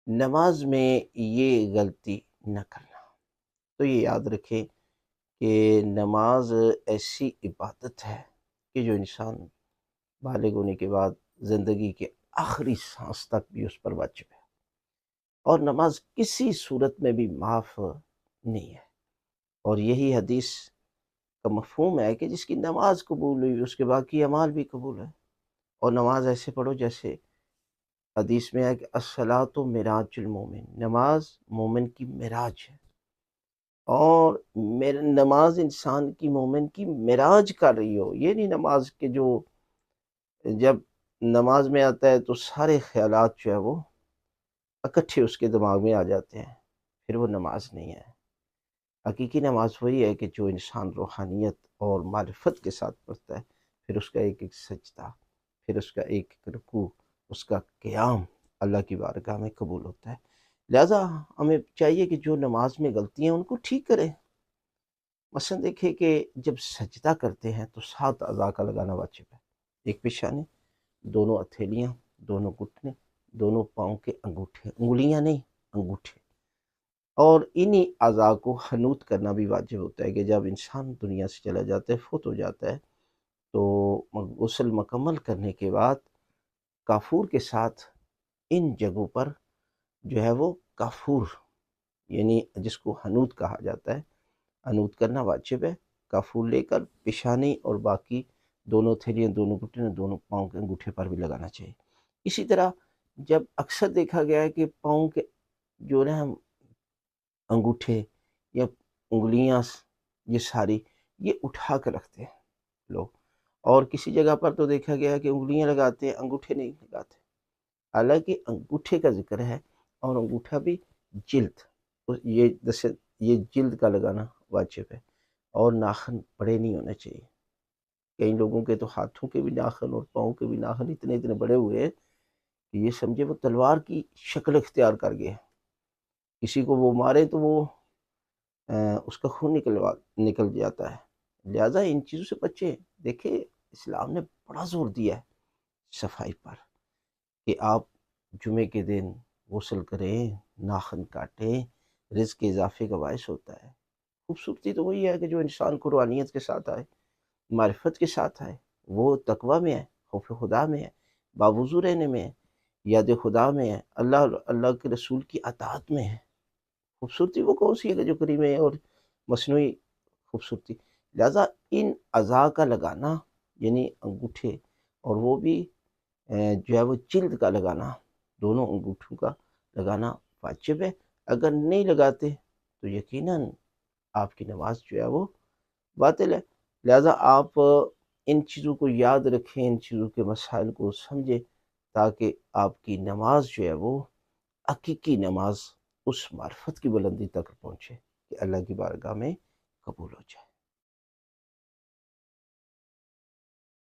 نماز میں یہ غلطی نہ کرنا۔ تو یہ یاد رکھیں کہ نماز ایسی عبادت ہے کہ جو انسان بالغ ہونے کے بعد زندگی کے آخری سانس تک بھی اس پر واجب ہے، اور نماز کسی صورت میں بھی معاف نہیں ہے۔ اور یہی حدیث کا مفہوم ہے کہ جس کی نماز قبول ہوئی اس کے باقی اعمال بھی قبول ہیں۔ اور نماز ایسے پڑھو جیسے حدیث میں ہے کہ الصلاۃ معراج المومن، نماز مومن کی معراج ہے، اور نماز انسان کی مومن کی معراج کر رہی ہو۔ یہ نہیں نماز کے جو جب نماز میں آتا ہے تو سارے خیالات جو ہے وہ اکٹھے اس کے دماغ میں آ جاتے ہیں، پھر وہ نماز نہیں ہے۔ حقیقی نماز وہی ہے کہ جو انسان روحانیت اور معرفت کے ساتھ پڑھتا ہے، پھر اس کا ایک ایک سجدہ، پھر اس کا ایک ایک رکوع، اس کا قیام اللہ کی بارگاہ میں قبول ہوتا ہے۔ لہٰذا ہمیں چاہیے کہ جو نماز میں غلطیاں ان کو ٹھیک کریں۔ مثلا دیکھیں کہ جب سجدہ کرتے ہیں تو 7 اعضاء کا لگانا واجب ہے۔ ایک پیشانی، دونوں ہتھیلیاں، دونوں گھٹنے، دونوں پاؤں کے انگوٹھے، انگلیاں نہیں انگوٹھے، اور انہی اعضاء کو حنوت کرنا بھی واجب ہوتا ہے کہ جب انسان دنیا سے چلا جاتا ہے، فوت ہو جاتا ہے، تو غسل مکمل کرنے کے بعد کافور کے ساتھ ان جگہوں پر جو ہے وہ کافور، یعنی جس کو حنوت کہا جاتا ہے، حنوت کرنا واجب ہے۔ کافور لے کر پیشانی اور باقی دونوں تھیلیاں، دونوں گھٹنے، دونوں پاؤں کے انگوٹھے پر بھی لگانا چاہیے۔ اسی طرح جب اکثر دیکھا گیا ہے کہ پاؤں کے جو ہے انگوٹھے یا انگلیاں، یہ ساری یہ اٹھا کر رکھتے ہیں لوگ، اور کسی جگہ پر تو دیکھا گیا ہے کہ انگلیاں لگاتے ہیں، انگوٹھے نہیں لگاتے۔ حالانکہ انگوٹھے کا ذکر ہے، اور انگوٹھا بھی جلد، یہ جلد کا لگانا واجب ہے، اور ناخن بڑے نہیں ہونے چاہیے۔ کئی لوگوں کے تو ہاتھوں کے بھی ناخن اور پاؤں کے بھی ناخن اتنے اتنے بڑے ہوئے ہیں کہ یہ سمجھے وہ تلوار کی شکل اختیار کر گئے۔ کسی کو وہ مارے تو وہ اس کا خون نکل جاتا ہے۔ لہٰذا ان چیزوں سے بچیں۔ دیکھیں اسلام نے بڑا زور دیا ہے صفائی پر، کہ آپ جمعے کے دن غسل کریں، ناخن کاٹیں، رزق کے اضافے کا باعث ہوتا ہے۔ خوبصورتی تو وہی ہے کہ جو انسان کو روحانیت کے ساتھ آئے، معرفت کے ساتھ آئے، وہ تقوی میں ہے، خوف خدا میں ہے، باوضو رہنے میں ہے، یاد خدا میں ہے، اللہ کے رسول کی اطاعت میں ہے۔ خوبصورتی وہ کون سی ہے کہ جو کریم ہے اور مصنوعی خوبصورتی۔ لہٰذا ان اعضاء کا لگانا، یعنی انگوٹھے، اور وہ بھی جو ہے وہ جلد کا لگانا، دونوں انگوٹھوں کا لگانا واجب ہے۔ اگر نہیں لگاتے تو یقیناً آپ کی نماز جو ہے وہ باطل ہے۔ لہٰذا آپ ان چیزوں کو یاد رکھیں، ان چیزوں کے مسائل کو سمجھیں، تاکہ آپ کی نماز جو ہے وہ حقیقی نماز اس معرفت کی بلندی تک پہنچے کہ اللہ کی بارگاہ میں قبول ہو جائے۔